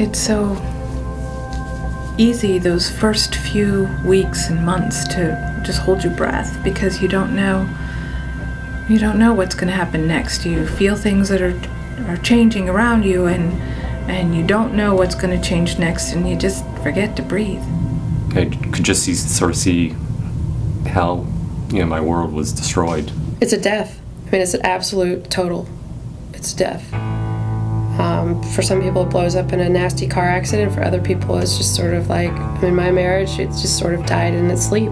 it's so easy those first few weeks and months to just hold your breath because you don't know what's going to happen next. You feel things that are changing around you, and you don't know what's going to change next, and you just forget to breathe. I could just see how, my world was destroyed. It's a death. I mean, it's an absolute total. It's death. For some people, it blows up in a nasty car accident. For other people, it's just sort of like, in my marriage, it's just sort of died in its sleep.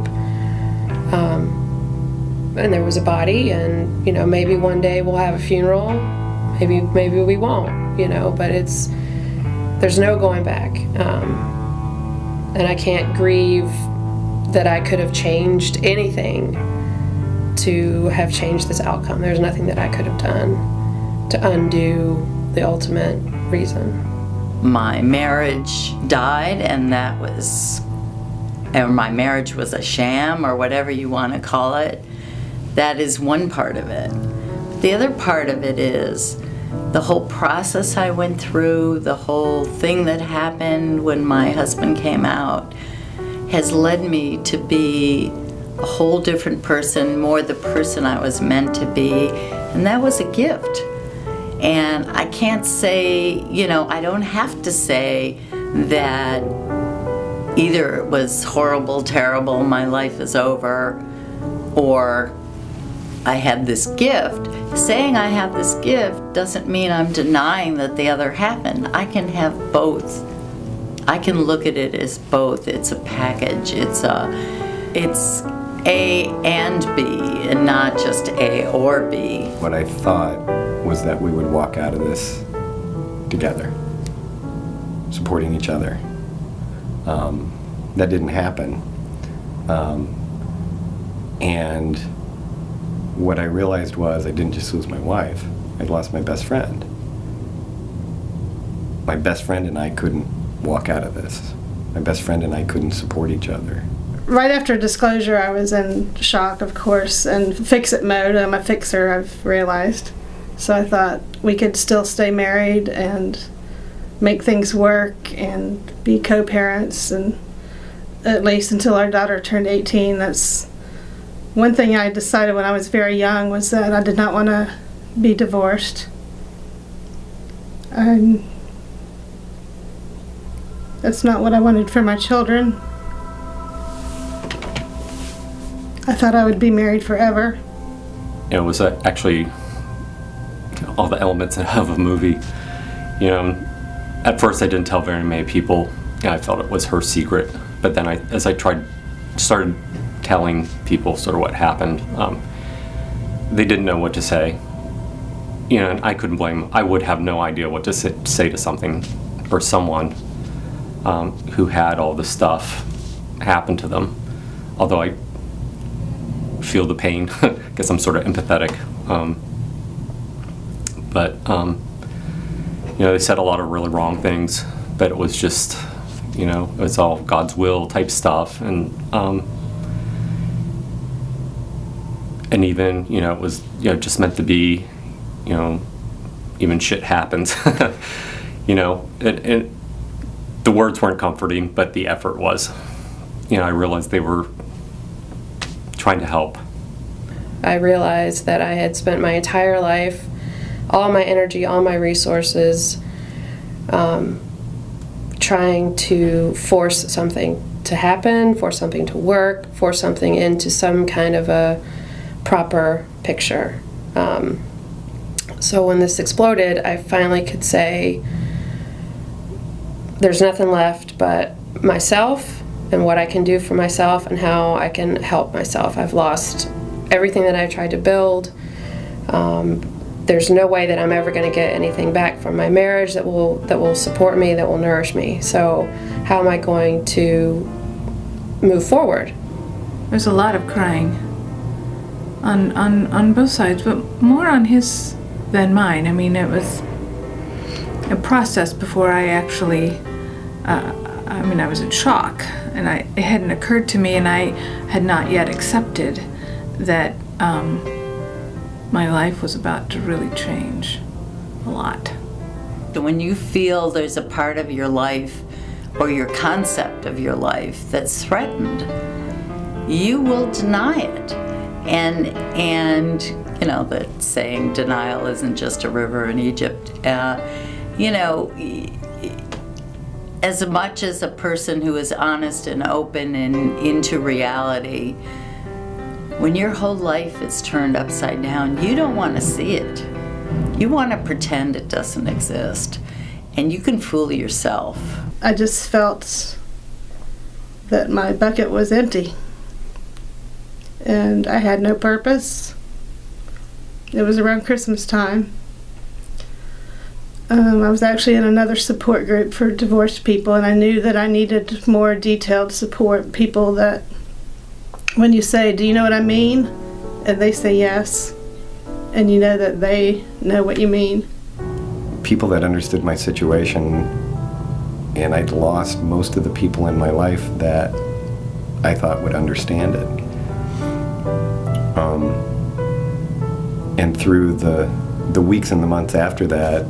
And there was a body, and, maybe one day we'll have a funeral. Maybe we won't, but there's no going back. And I can't grieve that I could have changed anything to have changed this outcome. There's nothing that I could have done to undo the ultimate reason. My marriage died, and my marriage was a sham, or whatever you want to call it. That is one part of it. The other part of it is the whole process I went through, the whole thing that happened when my husband came out, has led me to be a whole different person, more the person I was meant to be, and that was a gift. And I can't say, I don't have to say that either it was horrible, terrible, my life is over, or I had this gift. Saying I have this gift doesn't mean I'm denying that the other happened. I can have both. I can look at it as both. It's a package. It's A and B, and not just A or B. What I thought was that we would walk out of this together, supporting each other. That didn't happen. And what I realized was I didn't just lose my wife, I lost my best friend. My best friend and I couldn't walk out of this. My best friend and I couldn't support each other. Right after disclosure, I was in shock, of course, and fix-it mode. I'm a fixer, I've realized. So I thought we could still stay married and make things work and be co-parents, and at least until our daughter turned 18. That's one thing I decided when I was very young, was that I did not want to be divorced. That's not what I wanted for my children. I thought I would be married forever. It was actually all the elements of a movie. At first I didn't tell very many people. I felt it was her secret. But then as I started telling people sort of what happened, they didn't know what to say. And I couldn't blame them. I would have no idea what to say to something or someone who had all this stuff happen to them. Although I feel the pain, because I'm sort of empathetic. But they said a lot of really wrong things, but it was just, it's all God's will type stuff. And even, it was, just meant to be, even shit happens. And the words weren't comforting, but the effort was. I realized they were trying to help. I realized that I had spent my entire life, all my energy, all my resources, trying to force something to happen, force something to work, force something into some kind of a proper picture. So when this exploded, I finally could say, there's nothing left but myself and what I can do for myself and how I can help myself. I've lost everything that I tried to build. There's no way that I'm ever going to get anything back from my marriage that will support me, that will nourish me. So how am I going to move forward? There's a lot of crying on both sides, but more on his than mine. I mean, it was a process before I actually, I was in shock, and it hadn't occurred to me, and I had not yet accepted that my life was about to really change a lot. When you feel there's a part of your life or your concept of your life that's threatened, you will deny it. And you know, the saying, denial isn't just a river in Egypt. You know, as much as a person who is honest and open and into reality, when your whole life is turned upside down, you don't want to see it. You want to pretend it doesn't exist. And you can fool yourself. I just felt that my bucket was empty. And I had no purpose. It was around Christmas time. I was actually in another support group for divorced people, and I knew that I needed more detailed support. People that, when you say, "Do you know what I mean?" and they say yes, and you know that they know what you mean. People that understood my situation, and I'd lost most of the people in my life that I thought would understand it. And through the weeks and the months after that,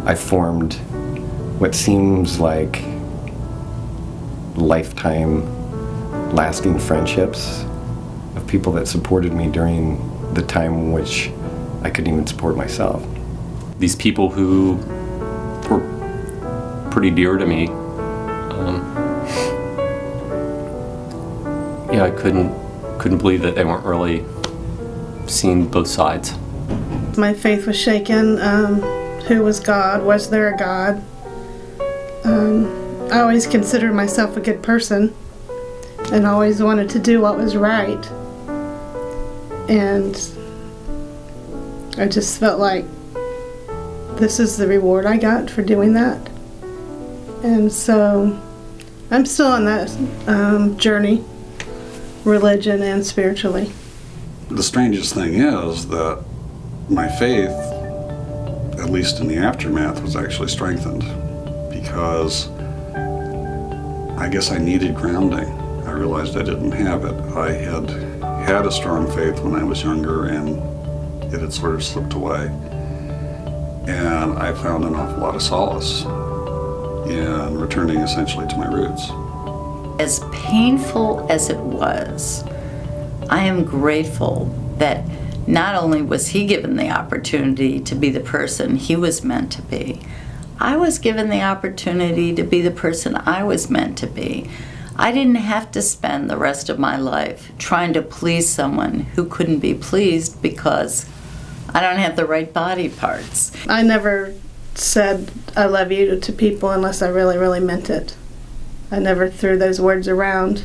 I formed what seems like lifetime lasting friendships of people that supported me during the time in which I couldn't even support myself. These people who were pretty dear to me, yeah, I couldn't believe that they weren't really seeing both sides. My faith was shaken. Who was God? Was there a God? I always considered myself a good person and always wanted to do what was right. And I just felt like this is the reward I got for doing that. And so I'm still on that journey, religion and spiritually. The strangest thing is that my faith, at least in the aftermath, was actually strengthened because I guess I needed grounding. I realized I didn't have it. I had a strong faith when I was younger, and it had sort of slipped away. And I found an awful lot of solace in returning essentially to my roots. As painful as it was, I am grateful that not only was he given the opportunity to be the person he was meant to be, I was given the opportunity to be the person I was meant to be. I didn't have to spend the rest of my life trying to please someone who couldn't be pleased because I don't have the right body parts. I never said I love you to people unless I really, really meant it. I never threw those words around.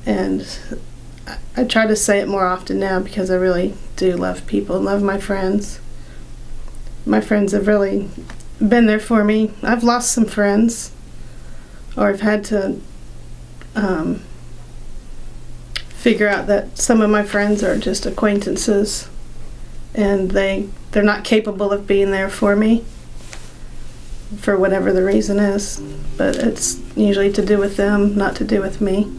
And I try to say it more often now because I really do love people and love my friends. My friends have really been there for me. I've lost some friends, or I've had to figure out that some of my friends are just acquaintances and they're not capable of being there for me for whatever the reason is, but it's usually to do with them, not to do with me.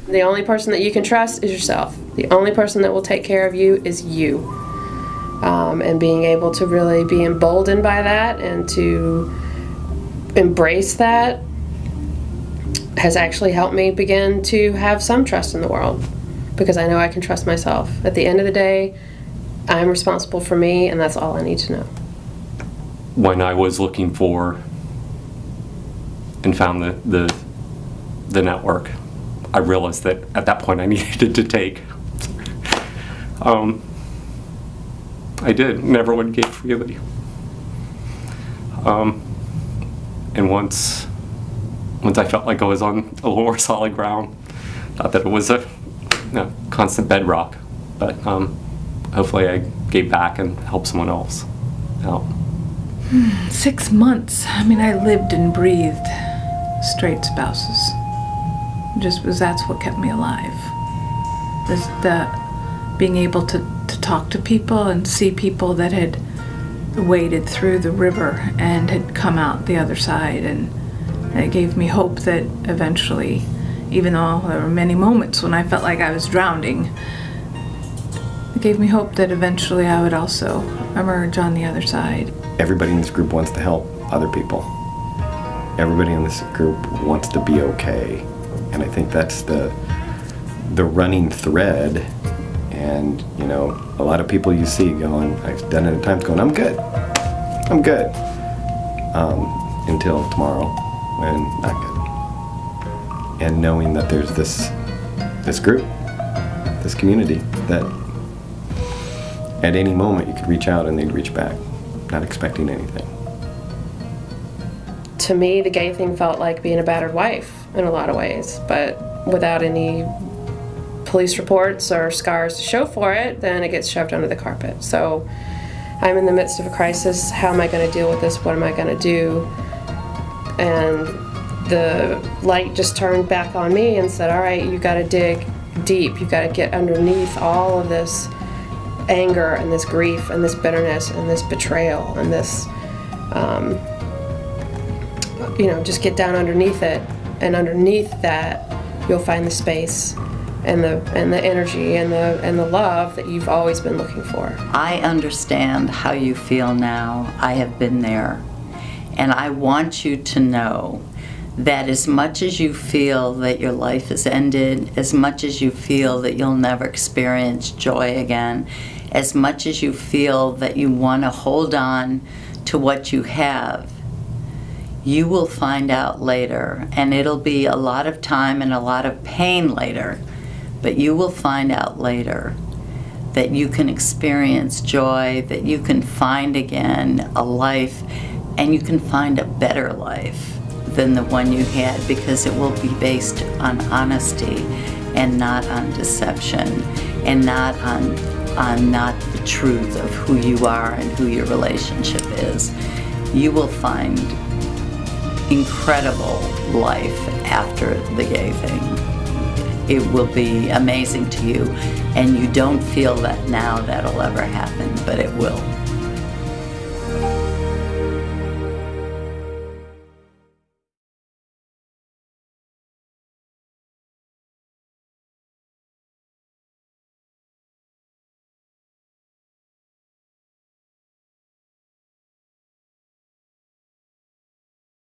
The only person that you can trust is yourself. The only person that will take care of you is you. And being able to really be emboldened by that and to embrace that has actually helped me begin to have some trust in the world, because I know I can trust myself. At the end of the day, I'm responsible for me, and that's all I need to know. When I was looking for and found the network, I realized that at that point I needed to take. I did. Never gave freely. And once I felt like I was on a little more solid ground, not that it was a constant bedrock, but hopefully I gave back and helped someone else out. 6 months. I mean, I lived and breathed straight spouses. That's what kept me alive. Being able to talk to people and see people that had waded through the river and had come out the other side, and it gave me hope that eventually, even though there were many moments when I felt like I was drowning, gave me hope that eventually I would also emerge on the other side. Everybody in this group wants to help other people. Everybody in this group wants to be okay. And I think that's the running thread. And, you know, a lot of people you see going, I've done it at times going, I'm good. Until tomorrow, when not good. And knowing that there's this group, this community, that at any moment you could reach out and they'd reach back, not expecting anything. To me, the gay thing felt like being a battered wife in a lot of ways, but without any police reports or scars to show for it, then it gets shoved under the carpet. So I'm in the midst of a crisis. How am I going to deal with this? What am I going to do? And the light just turned back on me and said, all right, you got to dig deep. You got to get underneath all of this anger and this grief and this bitterness and this betrayal and this, just get down underneath it. And underneath that, you'll find the space and the energy and the love that you've always been looking for. I understand how you feel now. I have been there. And I want you to know that as much as you feel that your life has ended, as much as you feel that you'll never experience joy again, as much as you feel that you want to hold on to what you have, you will find out later, and it'll be a lot of time and a lot of pain later, but you will find out later that you can experience joy, that you can find again a life, and you can find a better life than the one you had, because it will be based on honesty and not on deception and not on not the truth of who you are and who your relationship is. You will find incredible life after the gay thing. It will be amazing to you, and you don't feel that now that'll ever happen, but it will.